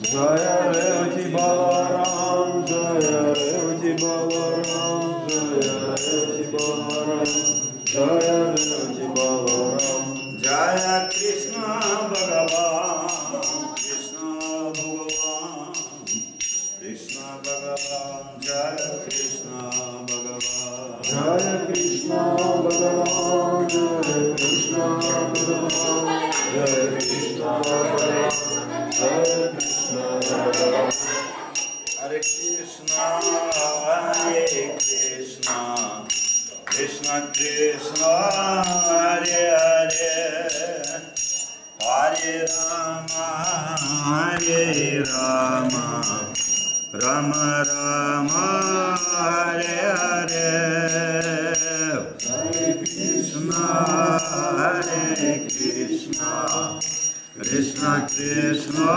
Jaya Revati Balaram, Jaya Revati Balaram, Jaya Revati Balaram, Jaya Revati Balaram. Jaya Krishna Bhagavan, Krishna Bhagavan, Krishna Bhagavan, Jaya Krishna Bhagavan. Jaya Krishna Bhagavan, Jaya Krishna Bhagavan, Jaya Krishna Bhagavan. Hare Krishna, Hare Krishna, Krishna Krishna, Hare Hare, Hare Rama, Rama Rama, Hare Hare, Hare Krishna, Krishna Krishna,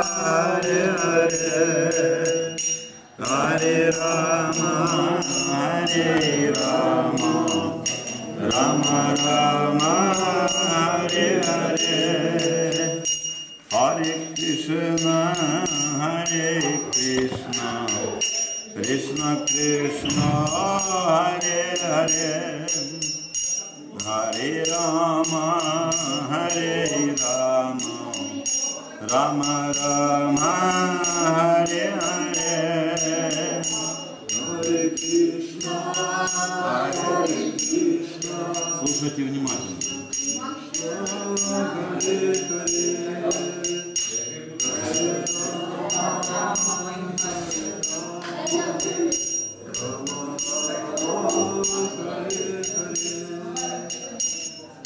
Hare Hare, Hare Rama, Rama Rama, Hare Hare, Hare Krishna, Krishna Krishna, Hare Hare, Hare Rama, Rama Rama, Hare Hare, Hare Krishna, слушайте внимательно.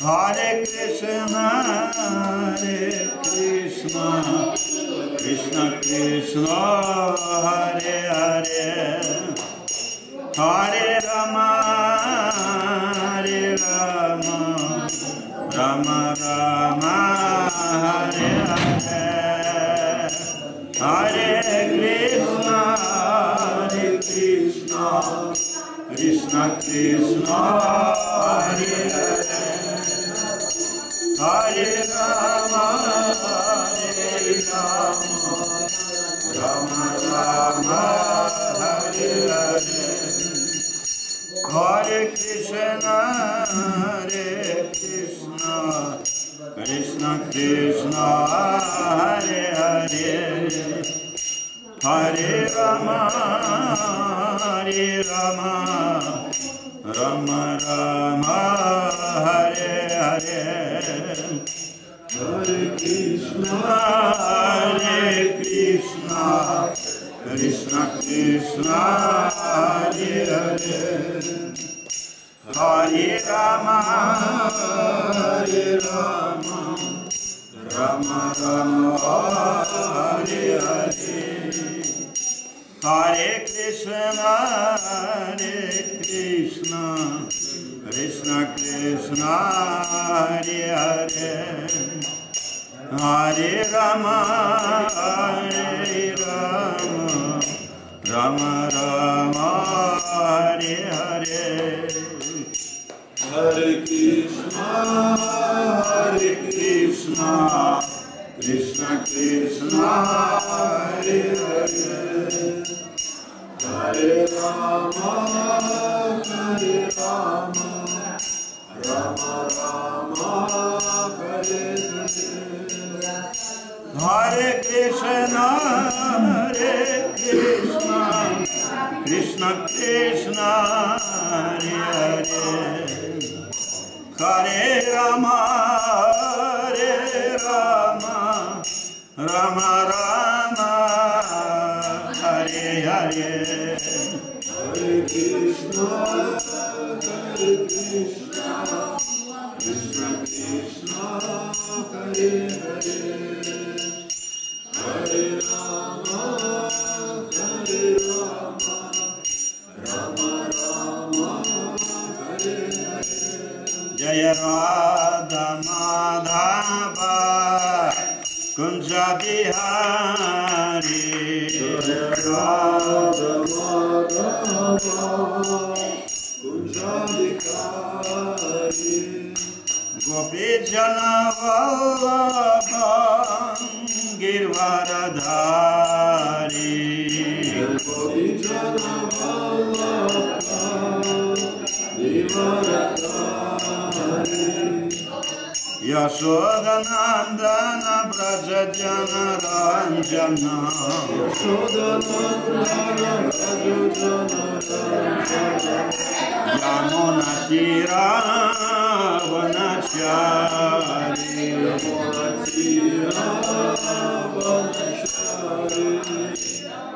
Hare Krishna, Krishna Krishna, Hare Hare, Hare Rama, Rama Rama, Hare Hare, Hare Krishna, Krishna Krishna, Hare Hare, Hare Rama, Rama Rama, Hare Hare, Hare Krishna, Krishna Krishna, Hare Hare, Hare Rama, Rama Rama, Hare Hare, Hare Krishna, Krishna Krishna, Hare Hare, Hare Rama, Rama Rama, Hare Hare, Hare Krishna, Krishna Krishna, Hare Hare, Hare Rama, Rama Rama, Hare Hare, Hare Krishna, Krishna Krishna, Hare Hare, Hare Rama, Rama Rama, Hare Hare, Hare Krishna, Krishna Krishna, Hare Hare, Hare Rama, Rama Rama, Hare Hare, Hare Krishna, Krishna Krishna, Hare Hare, Hare Rama, Rama Rama, Hare Hare, Jaya Radha Madhava Kunja Bihari, Jaya Radha Madhava Kunja Bihari, Gopi Jana Vallabha Girvaradhari Yashodanandana Braja Jana Ranjana Yamuna Tira Vanachari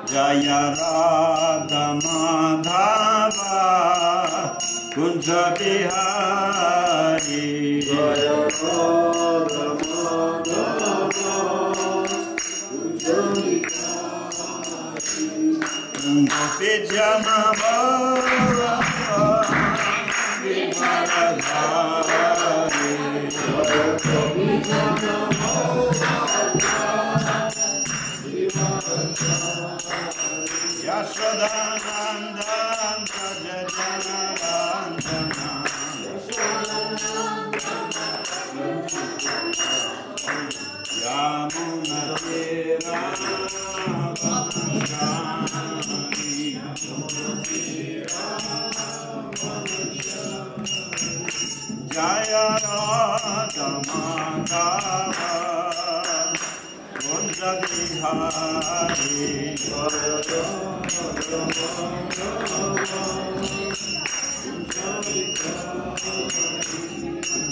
Jaya Radha Madhava Kunja Bihari Jaya Radha Madhava Kunja Bihari Gopi Jana Bhava Vimaradhari Gopi Jana Yashodanandan Braja Jana Ranjana Yamuna Tira Vanachari Jaya Radha Madhava Kunja Bihari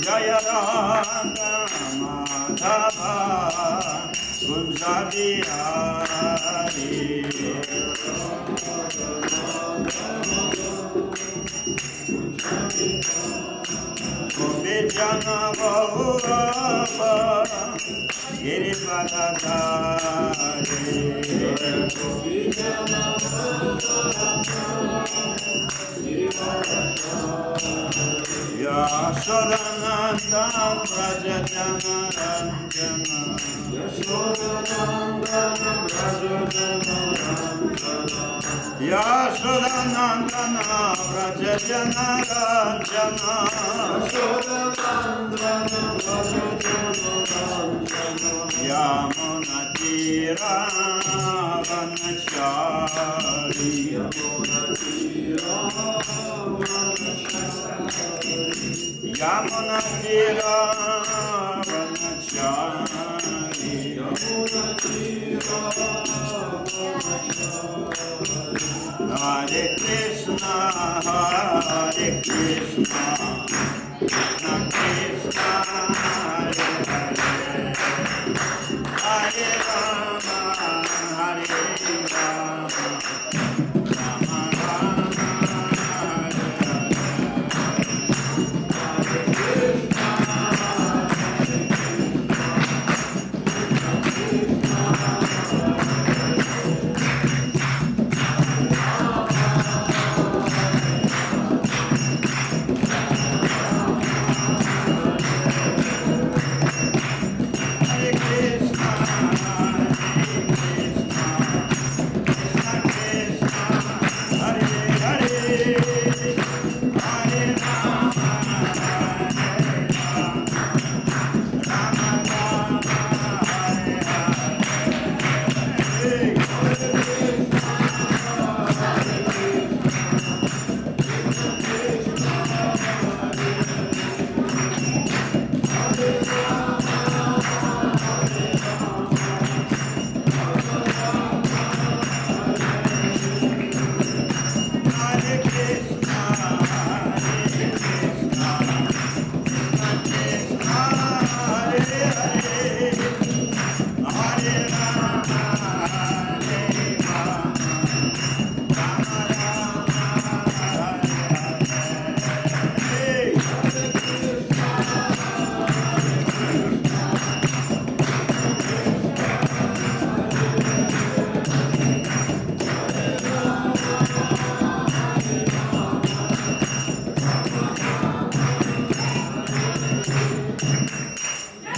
Jaya Radha Madhava Kunja Bihari Gopi Jana Bhava Girivadadari Yashodanandan Braja Jana Ranjana Yashodanandana Braja Jana Ranjana Yamuna Tira Vanachari Yamuna Tira Vanachari Hare Krishna Hare Krishna Krishna Krishna Hare Hare Hare Rama Hare Rama Rama Rama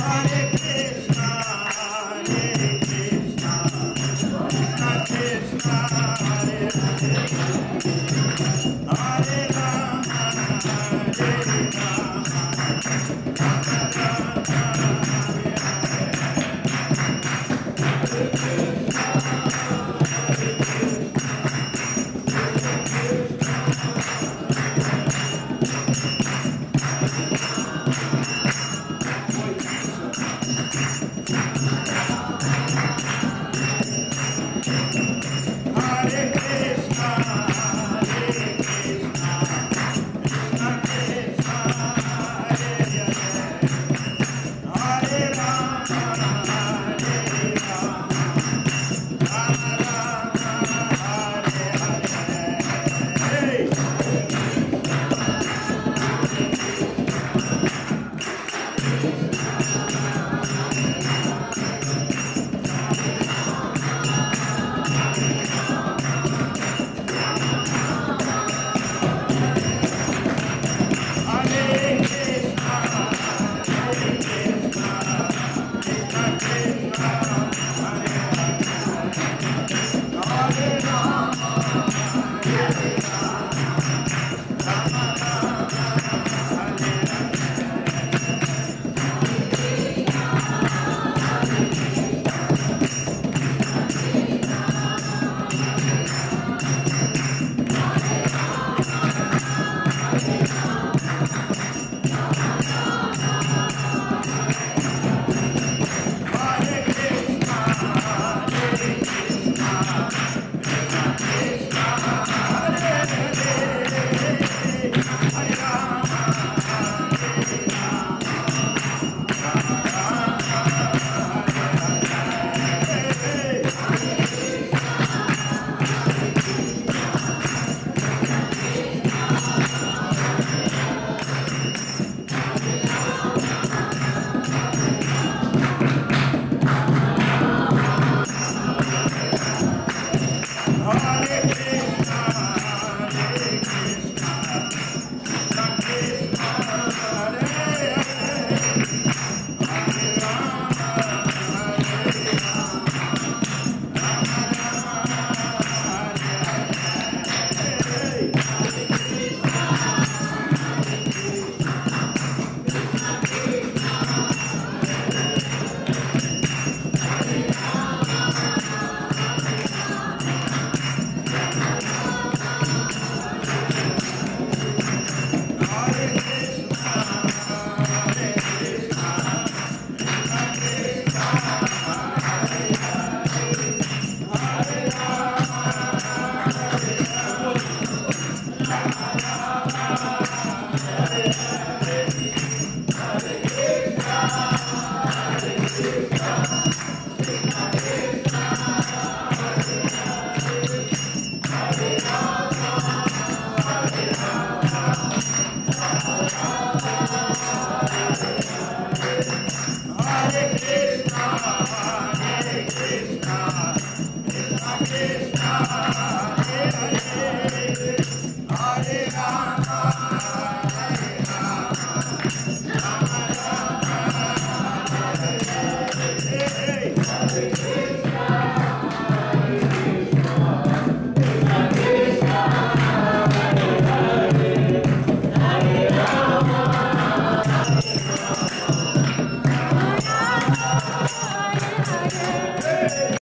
Hare Krishna, Hare Krishna.